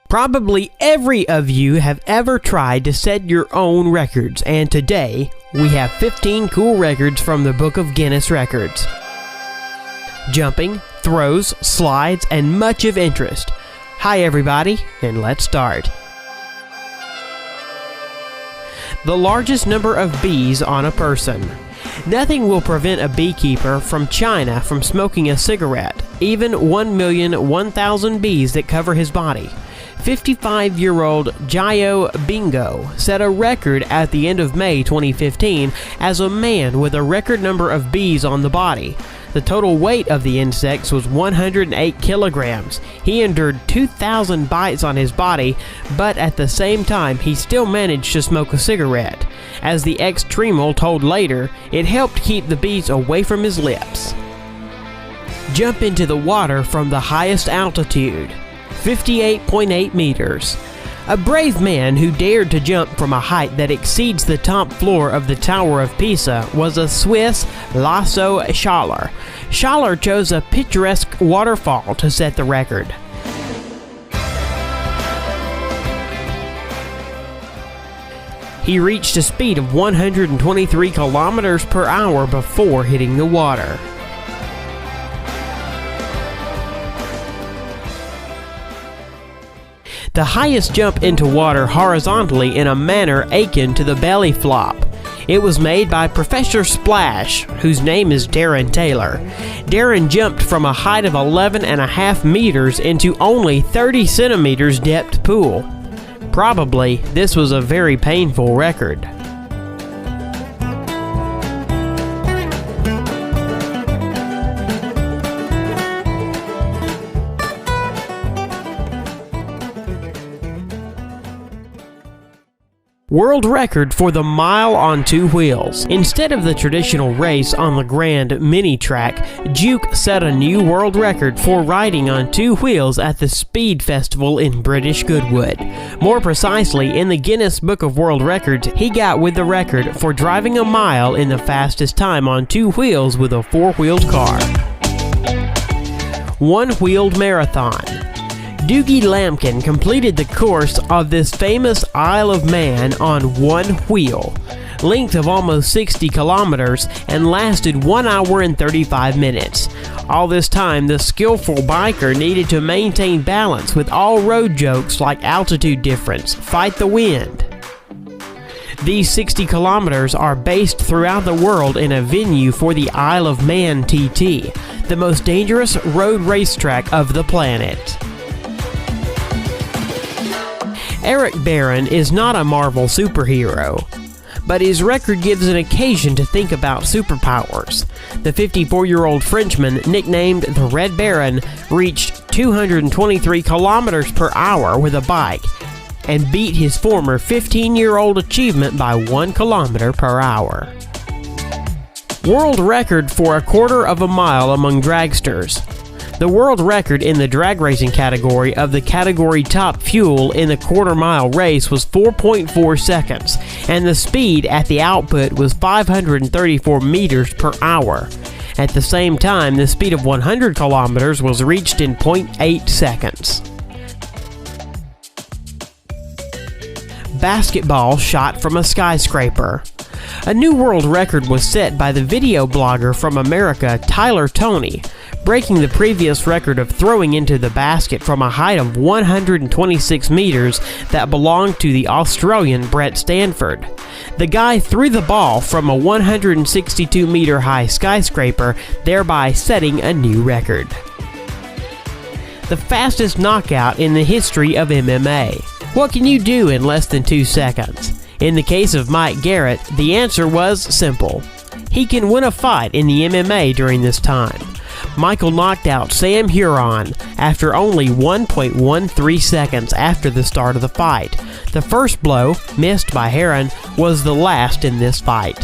Probably every of you have ever tried to set your own records, and today we have 15 cool records from the Book of Guinness Records. Jumping, throws, slides, and much of interest. Hi everybody, and let's start. The largest number of bees on a person. Nothing will prevent a beekeeper from China from smoking a cigarette, even 1,001,000 bees that cover his body. 55-year-old Jiao Bingo set a record at the end of May 2015 as a man with a record number of bees on the body. The total weight of the insects was 108 kilograms. He endured 2,000 bites on his body, but at the same time he still managed to smoke a cigarette. As the ex-Tremel told later, it helped keep the bees away from his lips. Jump into the water from the highest altitude. 58.8 meters. A brave man who dared to jump from a height that exceeds the top floor of the Tower of Pisa was a Swiss Lasso Schaller. Schaller chose a picturesque waterfall to set the record. He reached a speed of 123 kilometers per hour before hitting the water. The highest jump into water horizontally in a manner akin to the belly flop. It was made by Professor Splash, whose name is Darren Taylor. Darren jumped from a height of 11.5 meters into only 30 centimeters depth pool. Probably, this was a very painful record. World record for the mile on two wheels. Instead of the traditional race on the Grand Mini Track, Juke set a new world record for riding on two wheels at the Speed Festival in British Goodwood. More precisely, in the Guinness Book of World Records, he got with the record for driving a mile in the fastest time on two wheels with a four-wheeled car. One-wheeled marathon. Dougie Lampkin completed the course of this famous Isle of Man on one wheel, length of almost 60 kilometers, and lasted 1 hour and 35 minutes. All this time, the skillful biker needed to maintain balance with all road jokes like altitude difference, fight the wind. These 60 kilometers are based throughout the world in a venue for the Isle of Man TT, the most dangerous road racetrack of the planet. Eric Barron is not a Marvel superhero, but his record gives an occasion to think about superpowers. The 54-year-old Frenchman, nicknamed the Red Baron, reached 223 kilometers per hour with a bike and beat his former 15-year-old achievement by 1 kilometer per hour. World record for a quarter of a mile among dragsters. The world record in the drag racing category of the category top fuel in the quarter-mile race was 4.4 seconds, and the speed at the output was 534 meters per hour. At the same time, the speed of 100 kilometers was reached in 0.8 seconds. Basketball shot from a skyscraper. A new world record was set by the video blogger from America, Tyler Toney, breaking the previous record of throwing into the basket from a height of 126 meters that belonged to the Australian Brett Stanford. The guy threw the ball from a 162-meter high skyscraper, thereby setting a new record. The fastest knockout in the history of MMA. What can you do in less than 2 seconds? In the case of Mike Garrett, the answer was simple. He can win a fight in the MMA during this time. Michael knocked out Sam Huron after only 1.13 seconds after the start of the fight. The first blow, missed by Heron, was the last in this fight.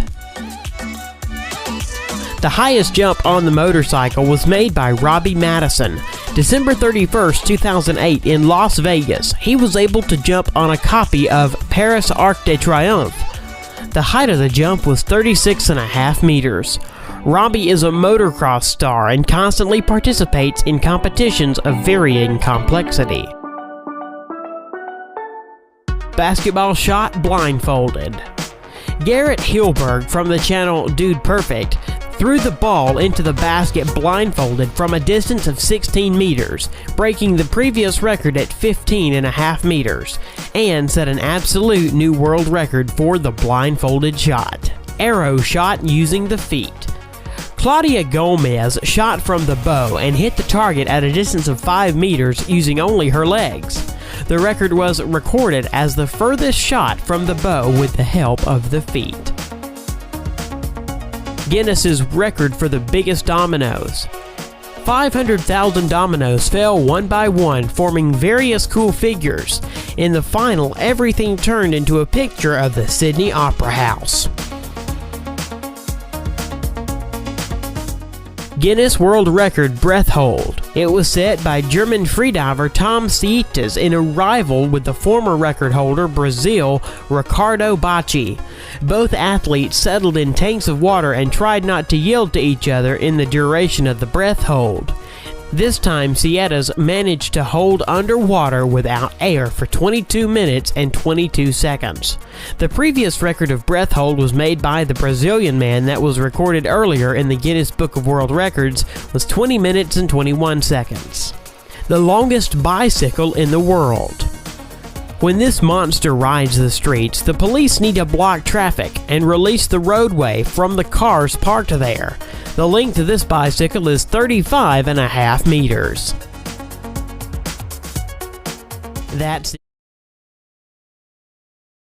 The highest jump on the motorcycle was made by Robbie Madison. December 31st, 2008 in Las Vegas, he was able to jump on a copy of Paris Arc de Triomphe. The height of the jump was 36.5 meters. Robbie is a motocross star and constantly participates in competitions of varying complexity. basketball shot blindfolded. Garrett Hilberg from the channel Dude Perfect threw the ball into the basket blindfolded from a distance of 16 meters, breaking the previous record at 15.5 meters, and set an absolute new world record for the blindfolded shot. Arrow shot using the feet. Claudia Gomez shot from the bow and hit the target at a distance of 5 meters using only her legs. The record was recorded as the furthest shot from the bow with the help of the feet. Guinness's record for the biggest dominoes. 500,000 dominoes fell one by one, forming various cool figures. In the final, everything turned into a picture of the Sydney Opera House. Guinness World Record breath hold. It was set by German freediver Tom Sietes in a rival with the former record holder Brazil Ricardo Bacci. Both athletes settled in tanks of water and tried not to yield to each other in the duration of the breath hold. This time, Sietes managed to hold underwater without air for 22 minutes and 22 seconds. The previous record of breath hold was made by the Brazilian man that was recorded earlier in the Guinness Book of World Records was 20 minutes and 21 seconds. The longest bicycle in the world. When this monster rides the streets, the police need to block traffic and release the roadway from the cars parked there. The length of this bicycle is 35.5 meters. That's